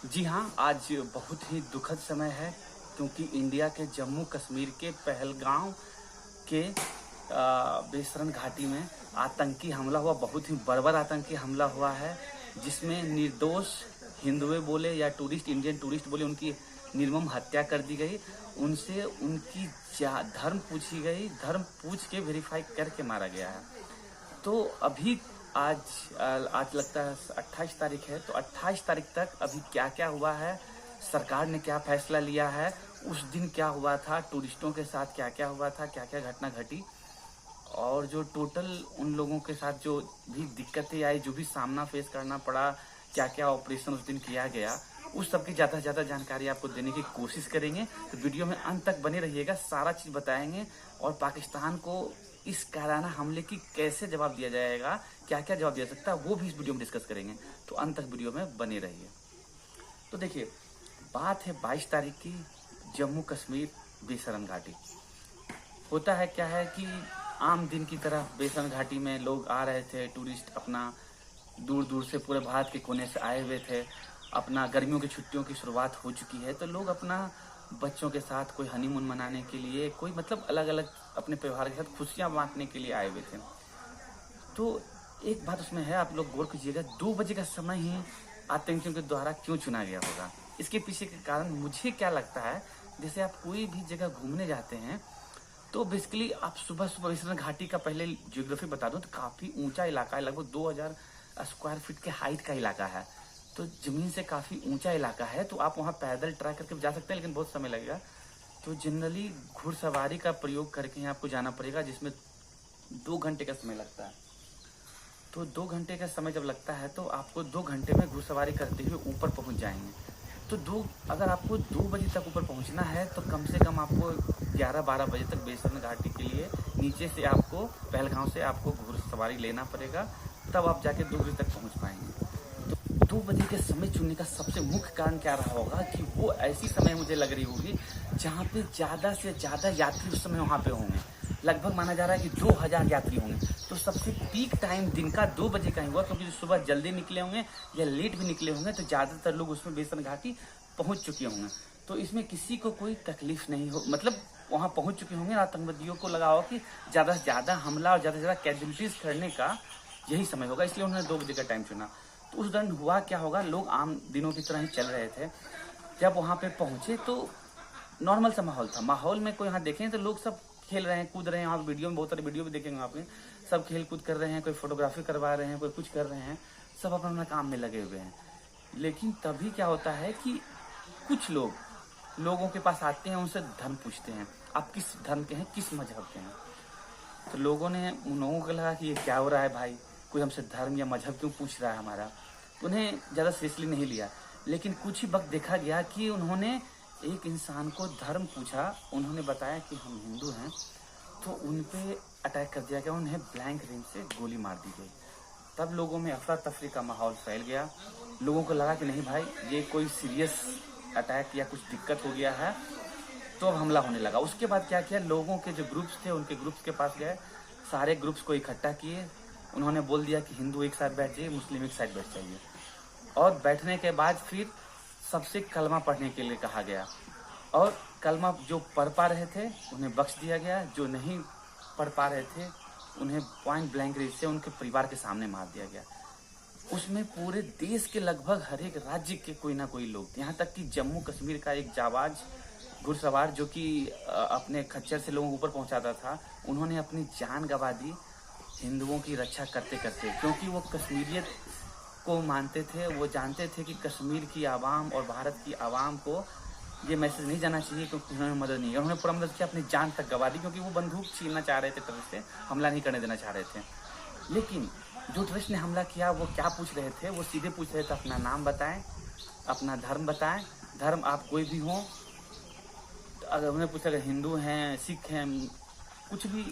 जी हाँ, आज बहुत ही दुखद समय है क्योंकि इंडिया के जम्मू कश्मीर के पहलगाम के बेसरन घाटी में आतंकी हमला हुआ। बहुत ही बर्बर आतंकी हमला हुआ है जिसमें निर्दोष हिंदुए बोले या इंडियन टूरिस्ट बोले, उनकी निर्मम हत्या कर दी गई। उनसे उनकी धर्म पूछी गई, धर्म पूछ के वेरीफाई करके मारा गया है। तो अभी आज आज लगता है 28 तारीख है, तो 28 तारीख तक अभी क्या क्या हुआ है, सरकार ने क्या फैसला लिया है, उस दिन क्या हुआ था, टूरिस्टों के साथ क्या क्या हुआ था, क्या क्या घटना घटी, और जो टोटल उन लोगों के साथ जो भी दिक्कतें आई, जो भी सामना फेस करना पड़ा, क्या क्या ऑपरेशन उस दिन किया गया, उस सब की ज़्यादा से ज़्यादा जानकारी आपको देने की कोशिश करेंगे। तो वीडियो में अंत तक बने रहिएगा, सारा चीज़ बताएंगे और पाकिस्तान को इस कायराना हमले की कैसे जवाब दिया जाएगा, क्या क्या जवाब दिया सकता है, वो भी इस वीडियो में डिस्कस करेंगे। तो अंत तक वीडियो में बने रहिए। तो देखिए, बात है 22 तारीख की, जम्मू कश्मीर बेसरन घाटी। होता है क्या है कि आम दिन की तरह बेसरन घाटी में लोग आ रहे थे, टूरिस्ट अपना दूर दूर से पूरे भारत के कोने से आए हुए थे। अपना गर्मियों की छुट्टियों की शुरुआत हो चुकी है, तो लोग अपना बच्चों के साथ कोई हनीमून मनाने के लिए, कोई मतलब अलग अलग अपने परिवार के साथ खुशियां बांटने के लिए आए हुए थे। तो एक बात उसमें है, आप लोग गौर कीजिएगा, 2 बजे का समय ही आतंकियों के द्वारा क्यों चुना गया होगा। इसके पीछे के कारण मुझे क्या लगता है, जैसे आप कोई भी जगह घूमने जाते हैं तो बेसिकली आप सुबह सुबह बेसरन घाटी का पहले ज्योग्राफी बता दूं तो काफ़ी ऊंचा इलाका है, लगभग 2000 स्क्वायर फीट के हाइट का इलाका है। तो ज़मीन से काफ़ी ऊंचा इलाका है, तो आप वहाँ पैदल ट्रैक करके जा सकते हैं, लेकिन बहुत समय लगेगा। तो जनरली घुड़सवारी का प्रयोग करके ही आपको जाना पड़ेगा, जिसमें 2 घंटे का समय लगता है। तो 2 घंटे का समय जब लगता है तो आपको 2 घंटे में घुड़सवारी करते हुए ऊपर पहुँच जाएंगे। तो अगर आपको 2 बजे तक ऊपर पहुंचना है तो कम से कम आपको 11-12 बजे तक बेसरन घाटी के लिए नीचे से आपको पहलगाम से आपको घुड़सवारी लेना पड़ेगा, तब आप जाके 2 बजे तक पहुंच पाएंगे। तो 2 बजे के समय चुनने का सबसे मुख्य कारण क्या रहा होगा कि वो ऐसी समय मुझे लग रही होगी जहाँ पे ज़्यादा से ज़्यादा यात्री उस समय वहाँ पे होंगे। लगभग माना जा रहा है कि 2000 यात्री होंगे। तो सबसे पीक टाइम दिन का 2 बजे का ही हुआ, क्योंकि सुबह जल्दी निकले होंगे या लेट भी निकले होंगे, तो ज़्यादातर लोग उसमें बेसरन घाटी पहुंच चुके होंगे। तो इसमें किसी को कोई तकलीफ नहीं हो, मतलब वहां पहुंच चुके होंगे। आतंकवादियों को लगा हो कि ज़्यादा से ज़्यादा हमला और ज़्यादा से ज़्यादा कैजुअलिटीज करने का यही समय होगा, इसलिए उन्होंने 2 बजे का टाइम चुना। तो उस दौरान हुआ क्या होगा, लोग आम दिनों की तरह ही चल रहे थे। जब वहाँ पे पहुंचे तो नॉर्मल सा माहौल था। माहौल में कोई यहाँ देखें तो लोग सब खेल रहे हैं, कूद रहे हैं। आप वीडियो में बहुत सारे वीडियो भी देखेंगे आपने, सब खेल कूद कर रहे हैं, कोई फोटोग्राफी करवा रहे हैं, कोई कुछ कर रहे हैं, सब अपना अपना काम में लगे हुए हैं। लेकिन तभी क्या होता है कि कुछ लोगों के पास आते हैं, उनसे धर्म पूछते हैं, आप किस धर्म के हैं, किस मजहब के हैं। तो लोगों ने, उन लोगों को लगा कि ये क्या हो रहा है भाई, कोई हमसे धर्म या मजहब क्यों पूछ रहा है हमारा। तो उन्हें ज़्यादा सीरियसली नहीं लिया। लेकिन कुछ ही वक्त देखा गया कि उन्होंने एक इंसान को धर्म पूछा, उन्होंने बताया कि हम हिंदू हैं, तो उन पे अटैक कर दिया गया, उन्हें ब्लैंक रेंज से गोली मार दी गई। तब लोगों में अफरा तफरी का माहौल फैल गया। लोगों को लगा कि नहीं भाई, ये कोई सीरियस अटैक या कुछ दिक्कत हो गया है, तो अब हमला होने लगा। उसके बाद क्या किया, लोगों के जो ग्रुप्स थे उनके ग्रुप्स के पास गए, सारे ग्रुप्स को इकट्ठा किए। उन्होंने बोल दिया कि हिंदू एक साथ बैठ जाइए, मुस्लिम एक साथ बैठ जाइए। और बैठने के बाद फिर सबसे कलमा पढ़ने के लिए कहा गया, और कलमा जो पढ़ पा रहे थे उन्हें बख्श दिया गया, जो नहीं पढ़ पा रहे थे उन्हें पॉइंट ब्लैंक रेंज से उनके परिवार के सामने मार दिया गया। उसमें पूरे देश के लगभग हर एक राज्य के कोई ना कोई लोग, यहाँ तक कि जम्मू कश्मीर का एक जाबाज घुड़सवार जो कि अपने खच्चर से लोगों को ऊपर पहुंचाता था, उन्होंने अपनी जान गंवा दी हिंदुओं की रक्षा करते करते, क्योंकि वो कश्मीरियत को मानते थे। वो जानते थे कि कश्मीर की आवाम और भारत की आवाम को ये मैसेज नहीं जाना चाहिए, क्योंकि उन्होंने मदद नहीं की। उन्होंने पूरा मदद किया, अपनी जान तक गंवा दी, क्योंकि वो बंदूक छीनना चाह रहे थे, तरफ से हमला नहीं करने देना चाह रहे थे। लेकिन जो टेररिस्ट ने हमला किया वो क्या पूछ रहे थे, वो सीधे पूछ रहे थे अपना नाम बताएं, अपना धर्म बताएं, धर्म आप कोई भी हो। अगर उन्हें पूछा अगर हिंदू हैं, सिख हैं, कुछ भी,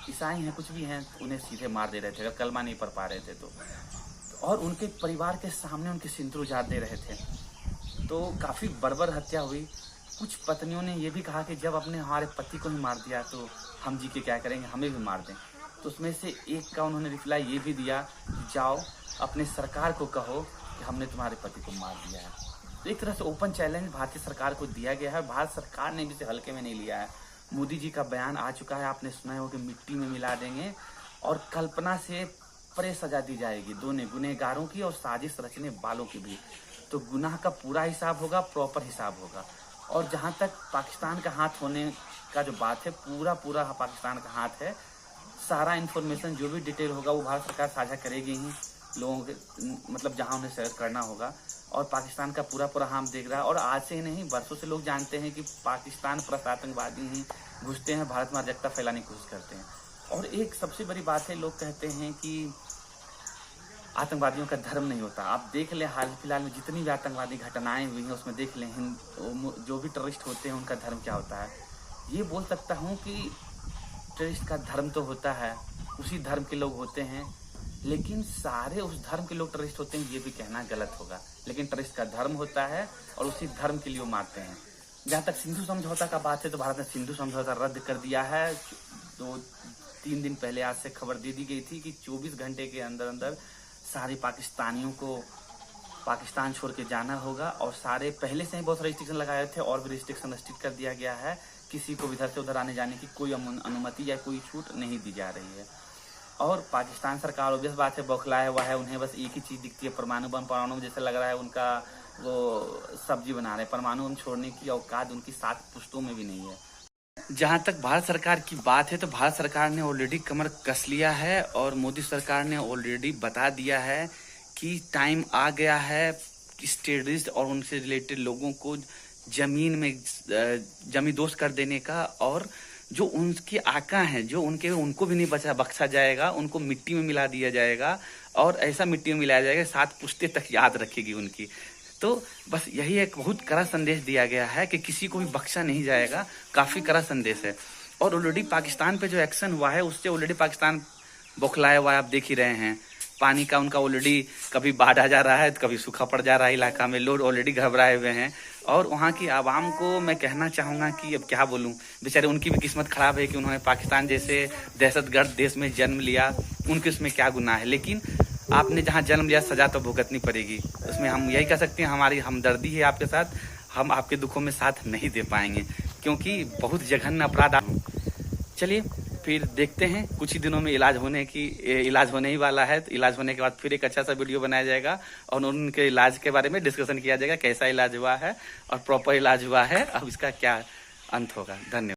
ईसाई हैं, कुछ भी हैं, तो उन्हें सीधे मार दे रहे थे अगर कलमा नहीं पढ़ पा रहे थे तो। और उनके परिवार के सामने उनके सिंदूर उजाड़ दे रहे थे। तो काफ़ी बर्बर हत्या हुई। कुछ पत्नियों ने ये भी कहा कि जब अपने हमारे पति को ही मार दिया तो हम जी के क्या करेंगे, हमें भी मार दें। तो उसमें से एक का उन्होंने रिप्लाई ये भी दिया, जाओ अपने सरकार को कहो कि हमने तुम्हारे पति को मार दिया है। तो एक तरह से ओपन चैलेंज भारतीय सरकार को दिया गया है। भारत सरकार ने भी इसे हल्के में नहीं लिया है। मोदी जी का बयान आ चुका है, आपने सुना हो कि मिट्टी में मिला देंगे और कल्पना से परे सजा दी जाएगी, दोनों गुनहगारों की और साजिश रचने वालों की भी। तो गुनाह का पूरा हिसाब होगा, प्रॉपर हिसाब होगा। और जहाँ तक पाकिस्तान का हाथ होने का जो बात है, पूरा पाकिस्तान का हाथ है। सारा इन्फॉर्मेशन जो भी डिटेल होगा वो भारत सरकार साझा करेगी ही लोगों के, मतलब जहां उन्हें शेयर करना होगा। और पाकिस्तान का पूरा हाथ देख रहा है। और आज से ही नहीं, बरसों से लोग जानते हैं कि पाकिस्तान पर आतंकवादी ही घुसते हैं, भारत में अराजकता फैलाने की कोशिश करते हैं। और एक सबसे बड़ी बात है, लोग कहते हैं कि आतंकवादियों का धर्म नहीं होता। आप देख लें हाल फिलहाल में जितनी भी आतंकवादी घटनाएं हुई हैं उसमें देख लें जो भी टेररिस्ट होते हैं उनका धर्म क्या होता है। ये बोल सकता हूँ कि टेररिस्ट का धर्म तो होता है, उसी धर्म के लोग होते हैं, लेकिन सारे उस धर्म के लोग टेररिस्ट होते हैं ये भी कहना गलत होगा। लेकिन टेररिस्ट का धर्म होता है और उसी धर्म के लिए वो मारते हैं। जहाँ तक सिंधु समझौता का बात है तो भारत ने सिंधु समझौता रद्द कर दिया है। 2-3 दिन पहले आज से खबर दे दी गई थी कि 24 घंटे के अंदर सारे पाकिस्तानियों को पाकिस्तान छोड़ के जाना होगा। और सारे पहले से ही बहुत सारे रिस्ट्रिक्शन लगाए थे और भी रिस्ट्रिक्शन स्ट्रिक्ट कर दिया गया है। किसी को इधर से उधर आने जाने की कोई अनुमति या कोई छूट नहीं दी जा रही है। और पाकिस्तान सरकार ऑब्वियस बात है बौखलाया हुआ है, उन्हें बस एक ही चीज़ दिखती है, परमाणु बम जैसे लग रहा है उनका वो सब्जी बना रहे। परमाणु बम छोड़ने की औकात उनकी 7 पुश्तों में भी नहीं है। जहां तक भारत सरकार की बात है तो भारत सरकार ने ऑलरेडी कमर कस लिया है और मोदी सरकार ने ऑलरेडी बता दिया है कि टाइम आ गया है कि टेररिस्ट और उनसे रिलेटेड लोगों को जमीन में जमींदोज कर देने का। और जो उनके आका हैं, जो उनको भी नहीं बख्शा जाएगा, उनको मिट्टी में मिला दिया जाएगा। और ऐसा मिट्टी में मिलाया जाएगा 7 पुश्ते तक याद रखेगी उनकी। तो बस यही एक बहुत कड़ा संदेश दिया गया है कि किसी को भी बख्शा नहीं जाएगा। काफी कड़ा संदेश है। और ऑलरेडी पाकिस्तान पे जो एक्शन हुआ है उससे ऑलरेडी पाकिस्तान बौखलाया हुआ है, आप देख ही रहे हैं। पानी का उनका ऑलरेडी कभी बाढ़ आ जा रहा है तो कभी सूखा पड़ जा रहा है इलाका में, लोग ऑलरेडी घबराए हुए हैं। और वहाँ की आवाम को मैं कहना चाहूँगा कि अब क्या बोलूँ, बेचारे उनकी भी किस्मत खराब है कि उन्होंने पाकिस्तान जैसे दहशतगर्द देश में जन्म लिया। उनके उसमें क्या गुनाह है, लेकिन आपने जहाँ जन्म लिया सजा तो भुगतनी पड़ेगी। उसमें हम यही कह सकते हैं, हमारी हमदर्दी है आपके साथ, हम आपके दुखों में साथ नहीं दे पाएंगे क्योंकि बहुत जघन्य अपराध। चलिए फिर देखते हैं, कुछ ही दिनों में इलाज होने ही वाला है। तो इलाज होने के बाद फिर एक अच्छा सा वीडियो बनाया जाएगा और उनके इलाज के बारे में डिस्कशन किया जाएगा, कैसा इलाज हुआ है और प्रॉपर इलाज हुआ है, अब इसका क्या अंत होगा। धन्यवाद।